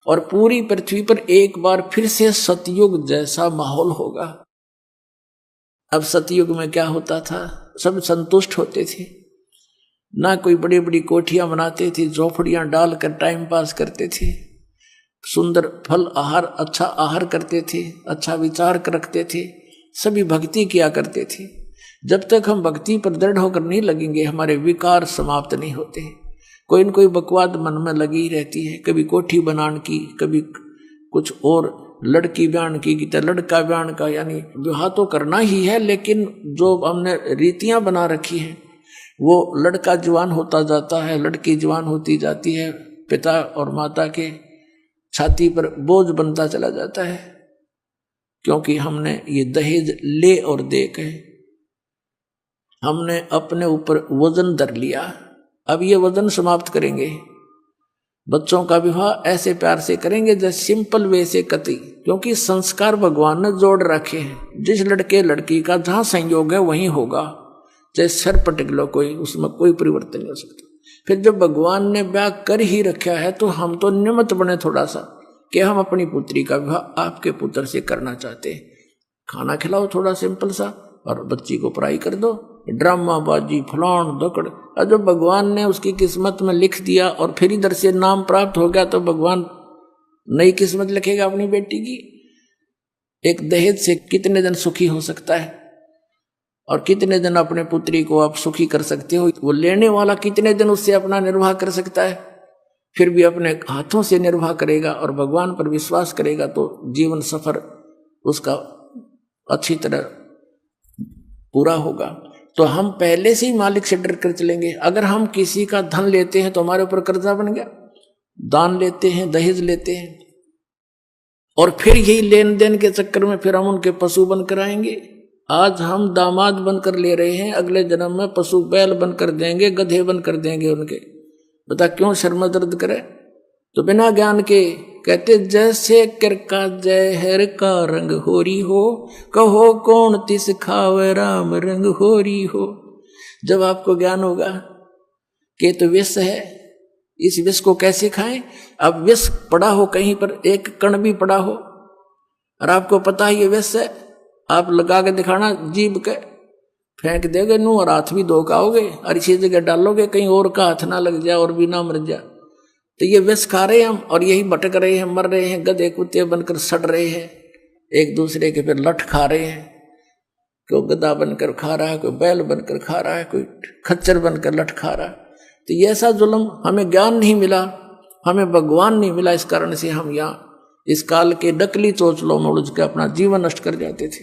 और पूरी पृथ्वी पर एक बार फिर से सतयुग जैसा माहौल होगा। अब सतयुग में क्या होता था, सब संतुष्ट होते थे, ना कोई बड़ी बड़ी कोठियां बनाते थे, झोपड़ियां डालकर टाइम पास करते थे, सुंदर फल आहार अच्छा आहार करते थे, अच्छा विचार रखते थे, सभी भक्ति किया करते थे। जब तक हम भक्ति पर दृढ़ होकर नहीं लगेंगे हमारे विकार समाप्त नहीं होते। कोई न कोई बकवाद मन में लगी रहती है, कभी कोठी बनाने की, कभी कुछ और, लड़की ब्यान की तो लड़का ब्यान का, यानी विवाह तो करना ही है, लेकिन जो हमने रीतियां बना रखी हैं वो लड़का जवान होता जाता है, लड़की जवान होती जाती है, पिता और माता के छाती पर बोझ बनता चला जाता है, क्योंकि हमने ये दहेज ले और दे के हमने अपने ऊपर वजन धर लिया। अब ये वजन समाप्त करेंगे। बच्चों का विवाह ऐसे प्यार से करेंगे जैसे सिंपल वे से कति, क्योंकि संस्कार भगवान ने जोड़ रखे हैं। जिस लड़के लड़की का जहां संयोग है वहीं होगा, चाहे सर पटक लो कोई, उसमें कोई परिवर्तन नहीं हो सकता। फिर जब भगवान ने ब्याह कर ही रखा है तो हम तो निमित्त बने थोड़ा सा, कि हम अपनी पुत्री का विवाह आपके पुत्र से करना चाहते हैं। खाना खिलाओ थोड़ा सिंपल सा, और बच्ची को पढ़ाई कर दो, ड्रामाबाजी फलान दकड़। और जब भगवान ने उसकी किस्मत में लिख दिया और फिर इधर से नाम प्राप्त हो गया, तो भगवान नई किस्मत लिखेगा अपनी बेटी की। एक दहेज से कितने दिन सुखी हो सकता है, और कितने दिन अपने पुत्री को आप सुखी कर सकते हो। वो लेने वाला कितने दिन उससे अपना निर्वाह कर सकता है, फिर भी अपने हाथों से निर्वाह करेगा और भगवान पर विश्वास करेगा तो जीवन सफर उसका अच्छी तरह पूरा होगा। तो हम पहले से ही मालिक से डर कर चलेंगे। अगर हम किसी का धन लेते हैं तो हमारे ऊपर कर्जा बन गया, दान लेते हैं, दहेज लेते हैं, और फिर यही लेन देन के चक्कर में फिर हम उनके पशु बनकर आएंगे। आज हम दामाद बनकर ले रहे हैं, अगले जन्म में पशु बैल बनकर देंगे, गधे बनकर देंगे उनके। बता क्यों शर्म दर्द करे। तो बिना ज्ञान के कहते जैसे किरका जहर का रंग होरी हो, कहो कौन तिस खावे राम रंग होरी हो। जब आपको ज्ञान होगा कि तो विष है, इस विष को कैसे खाएं। अब विष पड़ा हो कहीं पर, एक कण भी पड़ा हो और आपको पता है ये विष है, आप लगा के दिखाना, जीभ के फेंक देगे नू और हाथ भी धो खाओगे, और इसी जगह डालोगे कहीं और का हाथ ना लग जाए और भी ना मर जाए। तो ये विष खा रहे हैं हम, और यही भटक रहे हैं, मर रहे हैं, गधे कुत्ते बनकर सड़ रहे हैं एक दूसरे के। फिर लठ खा रहे हैं, कोई गधा बनकर खा रहा है, कोई बैल बनकर खा रहा है, कोई खच्चर बनकर लठ खा रहा है। तो ये ऐसा जुल्म, हमें ज्ञान नहीं मिला, हमें भगवान नहीं मिला, इस कारण से हम यहाँ इस काल के डकली चोचलों में उलझ के अपना जीवन नष्ट कर जाते थे।